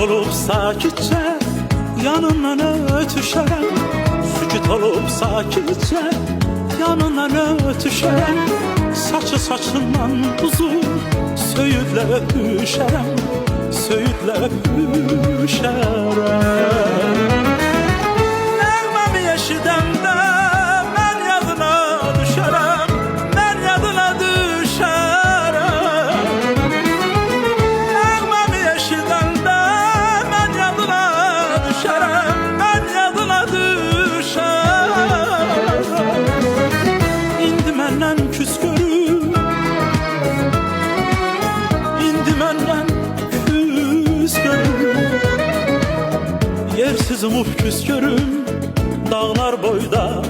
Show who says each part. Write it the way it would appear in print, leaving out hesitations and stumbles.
Speaker 1: olup sakitçe yanından ötüşərəm. Sükut olup sakitçe yanından ötüşərəm. Saçı saçından uzun söyüdlə öpüşərəm. Söyüdlə öpüşərəm. Nəğməmi eşidəndə mən yadına düşərəm. Mən yadına düşərəm. Nəğməmi eşidəndə mən yadına düşərəm. Mən yadına düşərəm. İndi məndən küs görüm. İndi məndən küs görüm. Yersiz umub küs görüm. Dağlar boyda